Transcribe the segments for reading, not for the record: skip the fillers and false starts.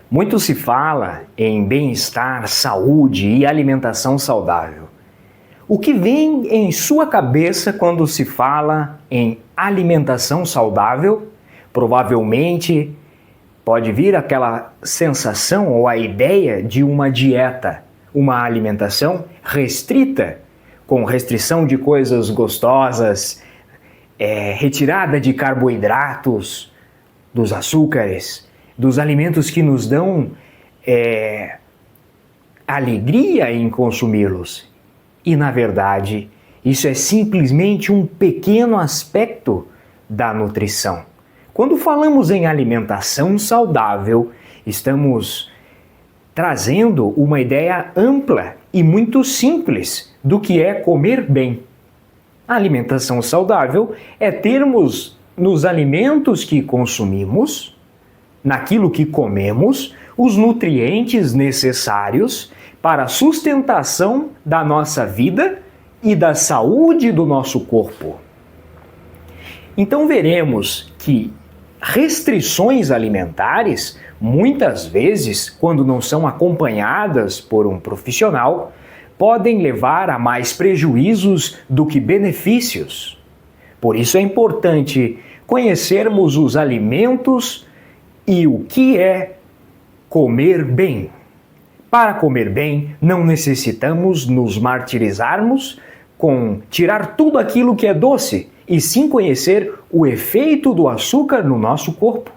Muito se fala em bem-estar, saúde e alimentação saudável. O que vem em sua cabeça quando se fala em alimentação saudável? Provavelmente pode vir aquela sensação ou a ideia de uma dieta, uma alimentação restrita, com restrição de coisas gostosas, retirada de carboidratos, dos açúcares, dos alimentos que nos dão alegria em consumi-los. E, na verdade, isso é simplesmente um pequeno aspecto da nutrição. Quando falamos em alimentação saudável, estamos trazendo uma ideia ampla e muito simples do que é comer bem. A alimentação saudável é termos nos alimentos que consumimos, naquilo que comemos, os nutrientes necessários para a sustentação da nossa vida e da saúde do nosso corpo. Então veremos que restrições alimentares, muitas vezes, quando não são acompanhadas por um profissional, podem levar a mais prejuízos do que benefícios. Por isso é importante conhecermos os alimentos e o que é comer bem. Para comer bem, não necessitamos nos martirizarmos com tirar tudo aquilo que é doce, e sim conhecer o efeito do açúcar no nosso corpo.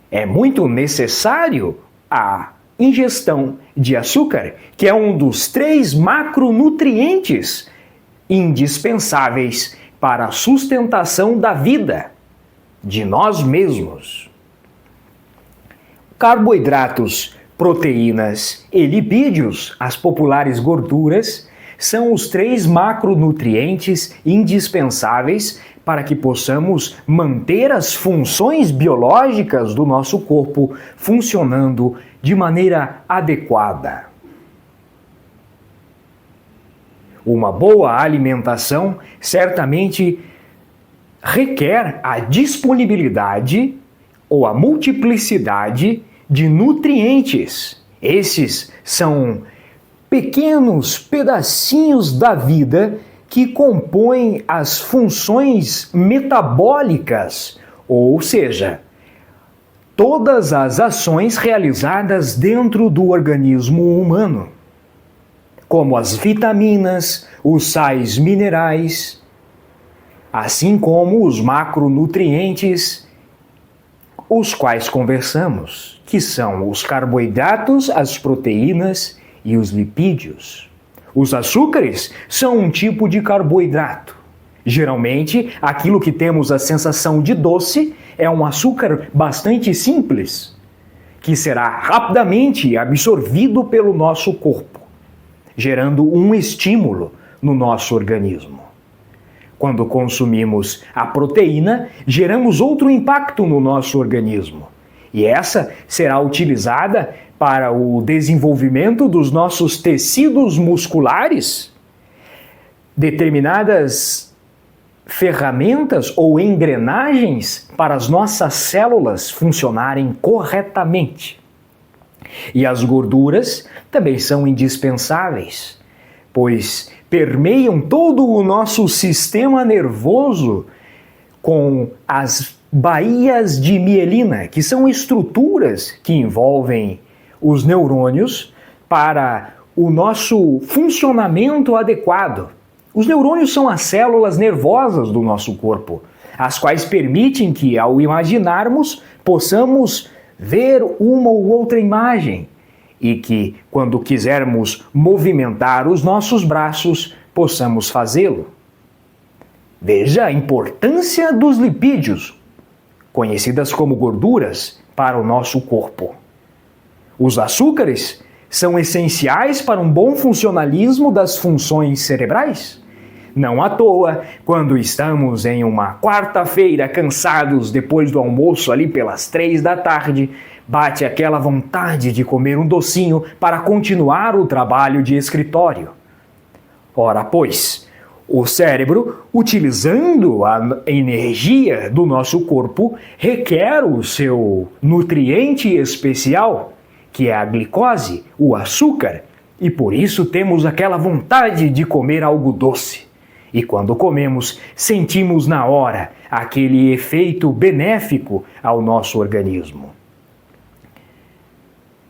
É muito necessário a ingestão de açúcar, que é um dos 3 macronutrientes indispensáveis para a sustentação da vida, de nós mesmos. Carboidratos, proteínas e lipídios, as populares gorduras, são os 3 macronutrientes indispensáveis para que possamos manter as funções biológicas do nosso corpo funcionando de maneira adequada. Uma boa alimentação certamente requer a disponibilidade ou a multiplicidade de nutrientes. Esses são pequenos pedacinhos da vida que compõem as funções metabólicas, ou seja, todas as ações realizadas dentro do organismo humano, como as vitaminas, os sais minerais, assim como os macronutrientes, os quais conversamos, que são os carboidratos, as proteínas e os lipídios. Os açúcares são um tipo de carboidrato. Geralmente, aquilo que temos a sensação de doce é um açúcar bastante simples, que será rapidamente absorvido pelo nosso corpo, gerando um estímulo no nosso organismo. Quando consumimos a proteína, geramos outro impacto no nosso organismo. E essa será utilizada para o desenvolvimento dos nossos tecidos musculares, determinadas ferramentas ou engrenagens para as nossas células funcionarem corretamente. E as gorduras também são indispensáveis, pois permeiam todo o nosso sistema nervoso com as baías de mielina, que são estruturas que envolvem os neurônios para o nosso funcionamento adequado. Os neurônios são as células nervosas do nosso corpo, as quais permitem que, ao imaginarmos, possamos ver uma ou outra imagem e que, quando quisermos movimentar os nossos braços, possamos fazê-lo. Veja a importância dos lipídios, conhecidas como gorduras, para o nosso corpo. Os açúcares são essenciais para um bom funcionalismo das funções cerebrais. Não à toa, quando estamos em uma quarta-feira cansados depois do almoço ali pelas 3 da tarde, bate aquela vontade de comer um docinho para continuar o trabalho de escritório. Ora, pois, O cérebro, utilizando a energia do nosso corpo, requer o seu nutriente especial, que é a glicose, o açúcar, e por isso temos aquela vontade de comer algo doce. E quando comemos, sentimos na hora aquele efeito benéfico ao nosso organismo.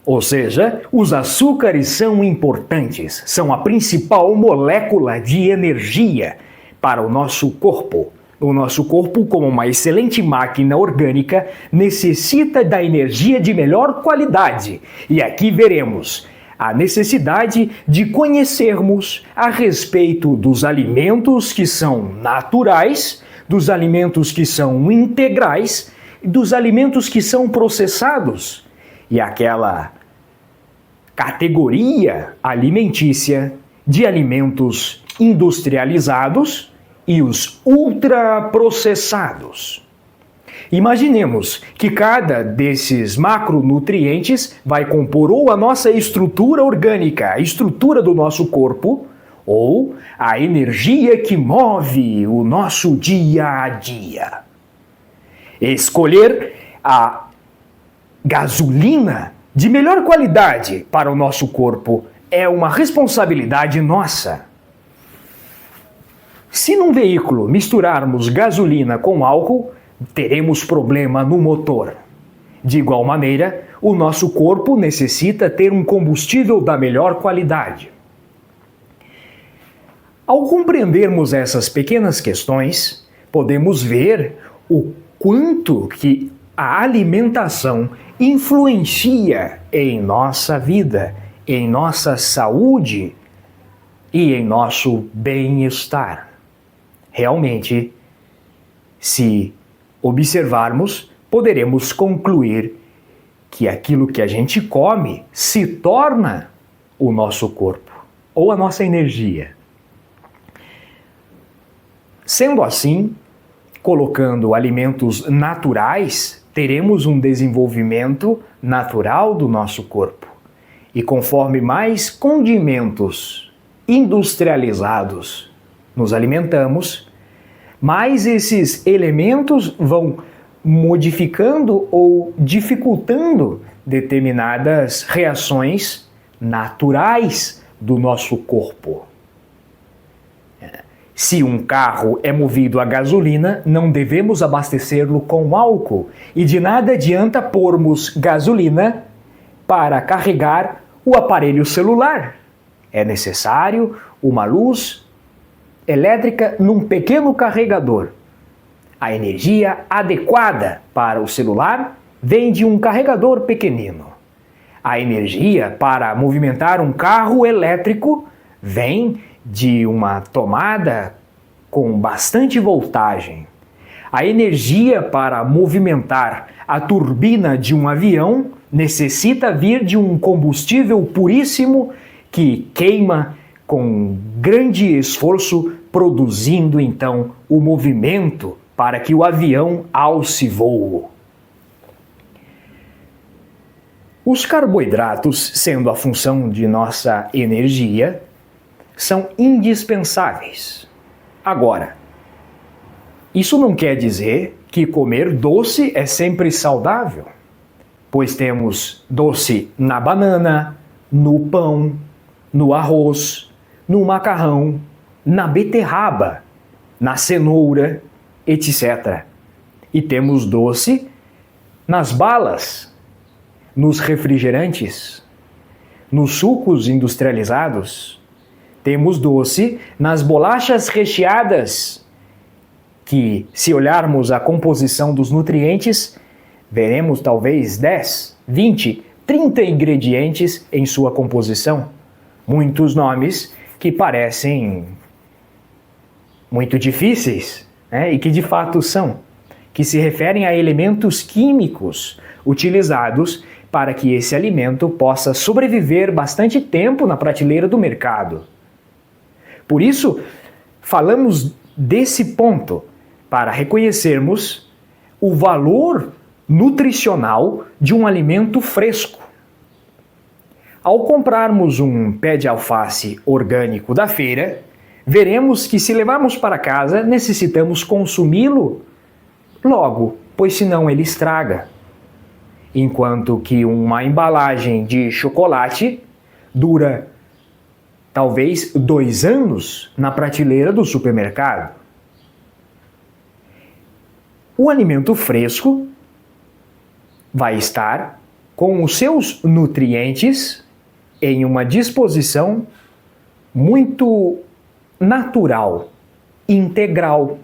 Ou seja, os açúcares são importantes, são a principal molécula de energia para o nosso corpo. O nosso corpo, como uma excelente máquina orgânica, necessita da energia de melhor qualidade. E aqui veremos a necessidade de conhecermos a respeito dos alimentos que são naturais, dos alimentos que são integrais e dos alimentos que são processados. E aquela categoria alimentícia de alimentos industrializados e os ultraprocessados. Imaginemos que cada desses macronutrientes vai compor ou a nossa estrutura orgânica, a estrutura do nosso corpo, ou a energia que move o nosso dia a dia. Escolher a gasolina de melhor qualidade para o nosso corpo é uma responsabilidade nossa. Se num veículo misturarmos gasolina com álcool, teremos problema no motor. De igual maneira, o nosso corpo necessita ter um combustível da melhor qualidade. Ao compreendermos essas pequenas questões, podemos ver o quanto que a alimentação influencia em nossa vida, em nossa saúde e em nosso bem-estar. Realmente, se observarmos, poderemos concluir que aquilo que a gente come se torna o nosso corpo ou a nossa energia. Sendo assim, colocando alimentos naturais, teremos um desenvolvimento natural do nosso corpo. E conforme mais condimentos industrializados nos alimentamos, mais esses elementos vão modificando ou dificultando determinadas reações naturais do nosso corpo. Se um carro é movido a gasolina, não devemos abastecê-lo com álcool e de nada adianta pormos gasolina para carregar o aparelho celular. É necessário uma luz elétrica num pequeno carregador. A energia adequada para o celular vem de um carregador pequenino. A energia para movimentar um carro elétrico vem de uma tomada com bastante voltagem. A energia para movimentar a turbina de um avião necessita vir de um combustível puríssimo que queima com grande esforço, produzindo então o movimento para que o avião alce voo. Os carboidratos, sendo a função de nossa energia, são indispensáveis. Agora, isso não quer dizer que comer doce é sempre saudável, pois temos doce na banana, no pão, no arroz, no macarrão, na beterraba, na cenoura, etc. E temos doce nas balas, nos refrigerantes, nos sucos industrializados. Temos doce nas bolachas recheadas, que, se olharmos a composição dos nutrientes, veremos talvez 10, 20, 30 ingredientes em sua composição. Muitos nomes que parecem muito difíceis, né? E que de fato são, que se referem a elementos químicos utilizados para que esse alimento possa sobreviver bastante tempo na prateleira do mercado. Por isso, falamos desse ponto para reconhecermos o valor nutricional de um alimento fresco. Ao comprarmos um pé de alface orgânico da feira, veremos que se levarmos para casa, necessitamos consumi-lo logo, pois senão ele estraga. Enquanto que uma embalagem de chocolate dura talvez 2 anos na prateleira do supermercado. O alimento fresco vai estar com os seus nutrientes em uma disposição muito natural, integral.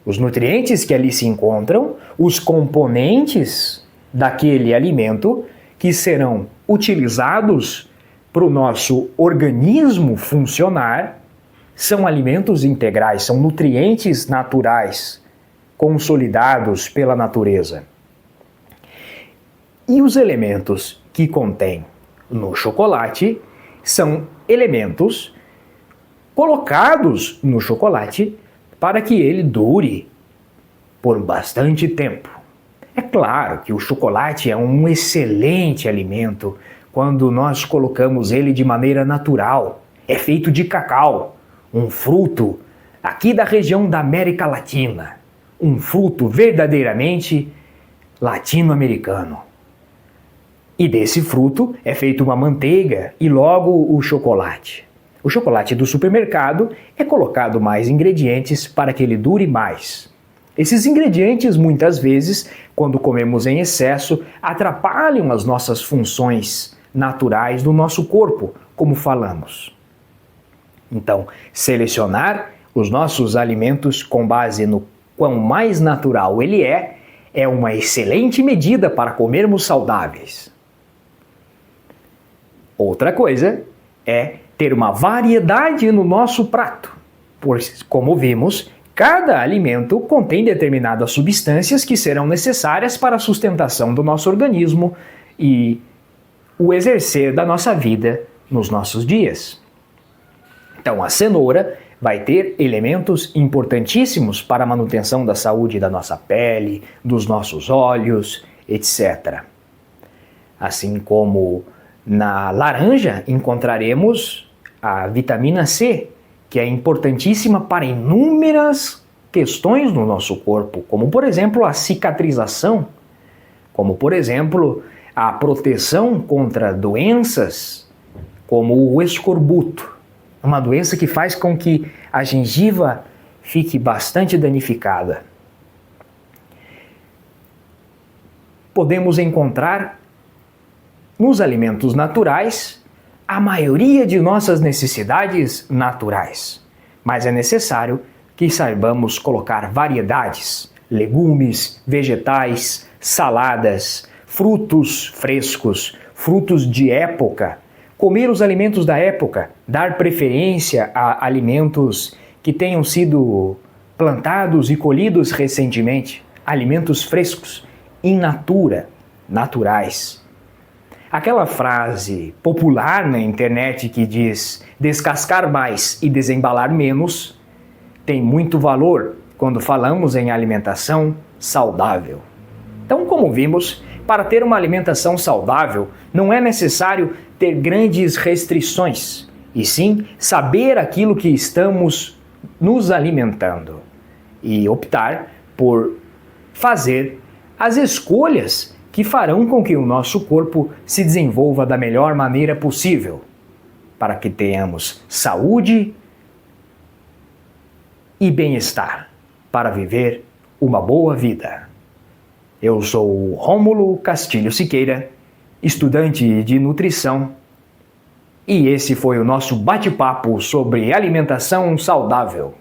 Os nutrientes que ali se encontram, os componentes daquele alimento que serão utilizados para o nosso organismo funcionar, são alimentos integrais, são nutrientes naturais, consolidados pela natureza. E os elementos que contém no chocolate são elementos colocados no chocolate para que ele dure por bastante tempo. É claro que o chocolate é um excelente alimento quando nós colocamos ele de maneira natural. É feito de cacau, um fruto aqui da região da América Latina, um fruto verdadeiramente latino-americano. E desse fruto é feita uma manteiga e logo o chocolate. O chocolate do supermercado é colocado mais ingredientes para que ele dure mais. Esses ingredientes, muitas vezes, quando comemos em excesso, atrapalham as nossas funções naturais do nosso corpo, como falamos. Então, selecionar os nossos alimentos com base no quão mais natural ele é uma excelente medida para comermos saudáveis. Outra coisa é ter uma variedade no nosso prato, pois, como vimos, cada alimento contém determinadas substâncias que serão necessárias para a sustentação do nosso organismo e o exercer da nossa vida nos nossos dias. Então, a cenoura vai ter elementos importantíssimos para a manutenção da saúde da nossa pele, dos nossos olhos, etc. Assim como na laranja encontraremos a vitamina C, que é importantíssima para inúmeras questões no nosso corpo, como por exemplo a cicatrização, como por exemplo a proteção contra doenças como o escorbuto, uma doença que faz com que a gengiva fique bastante danificada. Podemos encontrar nos alimentos naturais a maioria de nossas necessidades naturais, mas é necessário que saibamos colocar variedades, legumes, vegetais, saladas, frutos frescos, frutos de época, comer os alimentos da época, dar preferência a alimentos que tenham sido plantados e colhidos recentemente, alimentos frescos, in natura, naturais. Aquela frase popular na internet que diz descascar mais e desembalar menos tem muito valor quando falamos em alimentação saudável. Então, como vimos, para ter uma alimentação saudável não é necessário ter grandes restrições, e sim saber aquilo que estamos nos alimentando e optar por fazer as escolhas que farão com que o nosso corpo se desenvolva da melhor maneira possível, para que tenhamos saúde e bem-estar para viver uma boa vida. Eu sou Rômulo Castilho Siqueira, estudante de nutrição, e esse foi o nosso bate-papo sobre alimentação saudável.